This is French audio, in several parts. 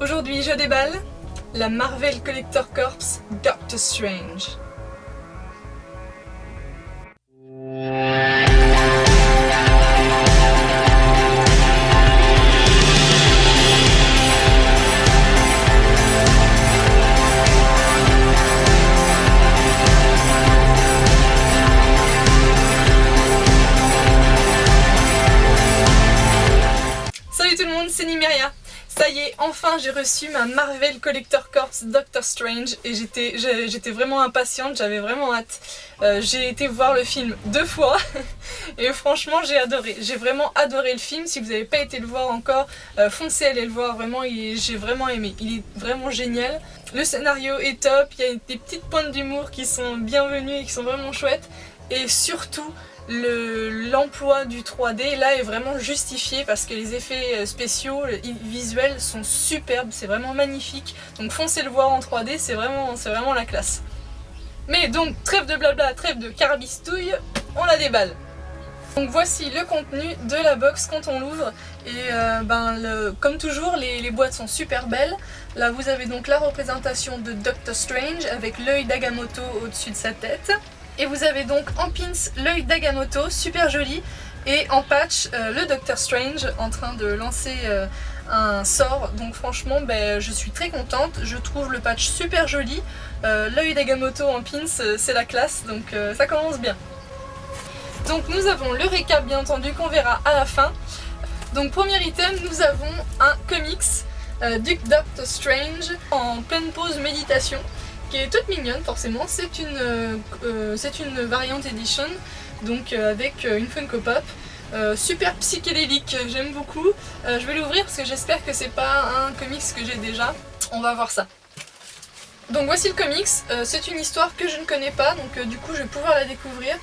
Aujourd'hui je déballe la Marvel Collector Corps Doctor Strange. Salut tout le monde, c'est Nymeria. Ça y est, enfin j'ai reçu ma Marvel Collector Corps Doctor Strange et j'étais vraiment impatiente, j'avais vraiment hâte. J'ai été voir le film 2 fois et franchement j'ai adoré. J'ai vraiment adoré le film. Si vous n'avez pas été le voir encore, foncez aller le voir, vraiment j'ai vraiment aimé. Il est vraiment génial. Le scénario est top, il y a des petites pointes d'humour qui sont bienvenues et qui sont vraiment chouettes. Et surtout, l'emploi du 3D là est vraiment justifié parce que les effets spéciaux, visuels sont superbes, c'est vraiment magnifique. Donc foncez le voir en 3D, c'est vraiment la classe. Mais donc trêve de blabla, trêve de carabistouille, on la déballe. Donc voici le contenu de la box quand on l'ouvre et comme toujours les boîtes sont super belles. Là vous avez donc la représentation de Doctor Strange avec l'œil d'Agamotto au-dessus de sa tête. Et vous avez donc en pins l'œil d'Agamotto, super joli, et en patch le Doctor Strange en train de lancer un sort. Donc franchement je suis très contente, je trouve le patch super joli. L'œil d'Agamotto en pins c'est la classe, donc ça commence bien. Donc nous avons le récap bien entendu qu'on verra à la fin. Donc premier item, nous avons un comics du Doctor Strange en pleine pause méditation, qui est toute mignonne forcément. C'est une variante edition, donc avec une Funko Pop. Super psychédélique, j'aime beaucoup. Je vais l'ouvrir parce que j'espère que c'est pas un comics que j'ai déjà. On va voir ça. Donc voici le comics, c'est une histoire que je ne connais pas, donc du coup je vais pouvoir la découvrir.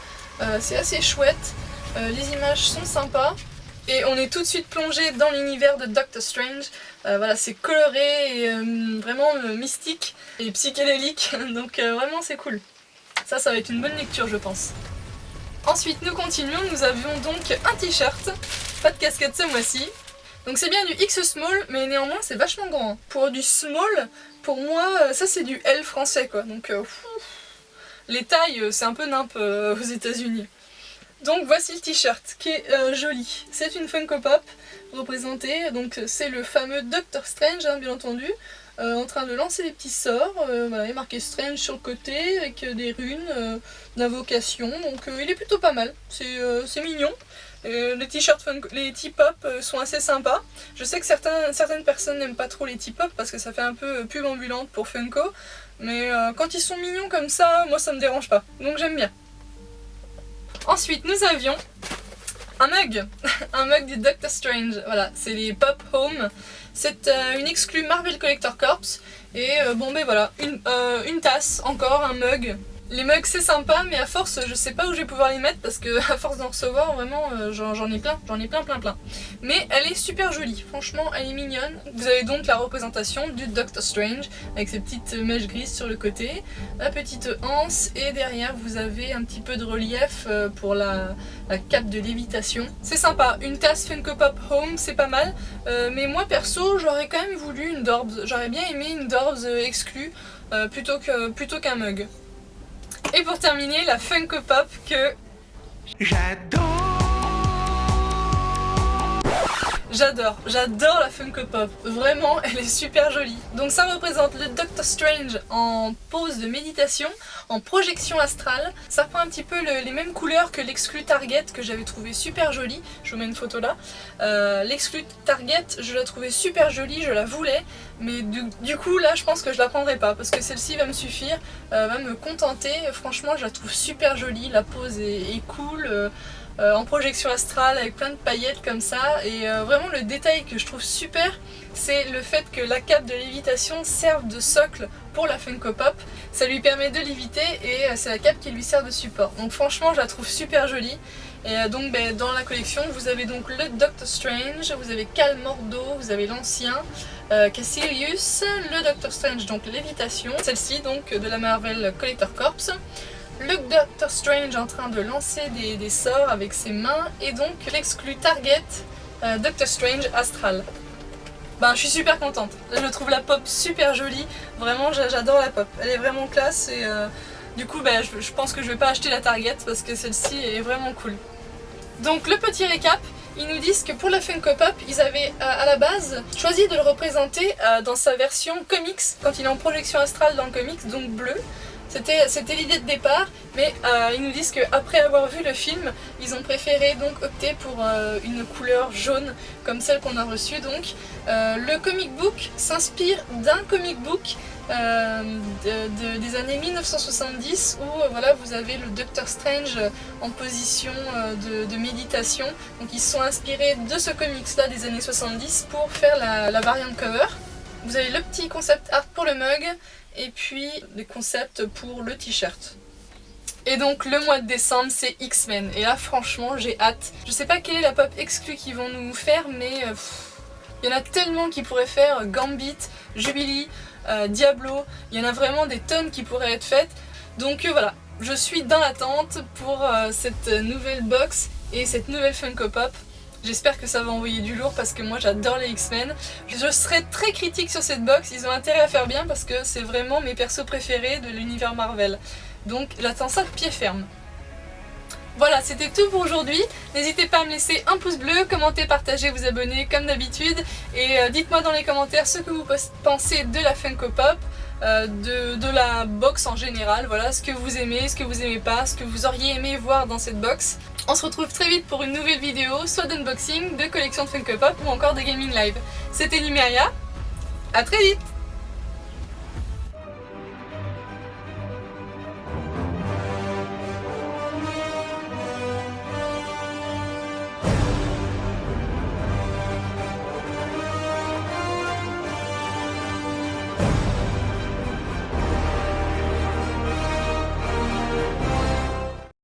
C'est assez chouette, les images sont sympas. Et on est tout de suite plongé dans l'univers de Doctor Strange. Voilà, c'est coloré et vraiment mystique et psychédélique, donc vraiment c'est cool. Ça va être une bonne lecture je pense. Ensuite nous continuons, nous avions donc un t-shirt, pas de casquette ce mois-ci. Donc c'est bien du X small, mais néanmoins c'est vachement grand. Pour du small, pour moi ça c'est du L français quoi, donc les tailles c'est un peu nimp aux États-Unis. Donc voici le t-shirt qui est joli. C'est une Funko Pop représentée, donc c'est le fameux Doctor Strange hein, bien entendu, en train de lancer des petits sorts. Voilà, il est marqué Strange sur le côté avec des runes d'invocation, donc il est plutôt pas mal, c'est mignon. Les t-shirts, les T-pop sont assez sympas. Je sais que certaines personnes n'aiment pas trop les T-pop parce que ça fait un peu pub ambulante pour Funko, mais quand ils sont mignons comme ça, moi ça me dérange pas, donc j'aime bien. Ensuite, nous avions un mug, un mug du Doctor Strange. Voilà, c'est les Pop Home. C'est une exclue Marvel Collector Corps. Et voilà, une tasse, encore un mug. Les mugs c'est sympa, mais à force, je sais pas où je vais pouvoir les mettre parce que à force d'en recevoir, vraiment, j'en ai plein. Mais elle est super jolie, franchement, elle est mignonne. Vous avez donc la représentation du Doctor Strange avec ses petites mèches grises sur le côté, la petite anse, et derrière vous avez un petit peu de relief pour la cape de lévitation. C'est sympa, une tasse Funko Pop Home, c'est pas mal, mais moi perso, j'aurais quand même voulu une Dorbs. J'aurais bien aimé une Dorbs exclue plutôt qu'un mug. Et pour terminer, la Funko Pop que J'adore la Funko Pop, vraiment elle est super jolie. Donc ça représente le Doctor Strange en pose de méditation, en projection astrale. Ça reprend un petit peu les mêmes couleurs que l'exclu Target que j'avais trouvé super jolie. Je vous mets une photo là. L'exclu Target, je la trouvais super jolie, je la voulais. Mais du coup là je pense que je la prendrai pas parce que celle-ci va me suffire, va me contenter. Franchement je la trouve super jolie, la pose est cool. En projection astrale avec plein de paillettes comme ça, et vraiment le détail que je trouve super, c'est le fait que la cape de lévitation serve de socle pour la Funko Pop. Ça lui permet de léviter et c'est la cape qui lui sert de support. Donc franchement je la trouve super jolie. Et donc dans la collection vous avez donc le Doctor Strange, vous avez Cal Mordo, vous avez l'ancien Cassilius, le Doctor Strange donc lévitation, celle-ci donc de la Marvel Collector Corps. Le Doctor Strange en train de lancer des sorts avec ses mains, et donc l'exclu Target Doctor Strange Astral. ben, je suis super contente. Je trouve la pop super jolie, vraiment j'adore la pop, elle est vraiment classe et du coup ben, je pense que je vais pas acheter la Target parce que celle-ci est vraiment cool. Donc le petit récap, ils nous disent que pour la Funko Pop, ils avaient à la base choisi de le représenter dans sa version comics, quand il est en projection astrale dans le comics, donc bleu. C'était l'idée de départ, mais ils nous disent qu'après avoir vu le film, ils ont préféré donc opter pour une couleur jaune, comme celle qu'on a reçue donc. Le comic book s'inspire d'un comic book des années 1970 où voilà, vous avez le Doctor Strange en position de méditation. Donc ils se sont inspirés de ce comics là des années 70 pour faire la variante cover. Vous avez le petit concept art pour le mug et puis des concepts pour le t-shirt. Et donc le mois de décembre c'est X-Men et là franchement j'ai hâte. Je sais pas quelle est la pop exclue qu'ils vont nous faire mais il y en a tellement qui pourraient faire, Gambit, Jubilee, Diablo, il y en a vraiment des tonnes qui pourraient être faites. Donc voilà, je suis dans l'attente pour cette nouvelle box et cette nouvelle Funko Pop. J'espère que ça va envoyer du lourd parce que moi j'adore les X-Men. Je serai très critique sur cette box, ils ont intérêt à faire bien parce que c'est vraiment mes persos préférés de l'univers Marvel. Donc j'attends ça de pied ferme. Voilà, c'était tout pour aujourd'hui. N'hésitez pas à me laisser un pouce bleu, commenter, partager, vous abonner comme d'habitude. Et dites-moi dans les commentaires ce que vous pensez de la Funko Pop, de la box en général. Voilà, ce que vous aimez, ce que vous aimez pas, ce que vous auriez aimé voir dans cette box. On se retrouve très vite pour une nouvelle vidéo, soit d'unboxing, de collection de Funko Pop ou encore de gaming live. C'était Numeria, à très vite!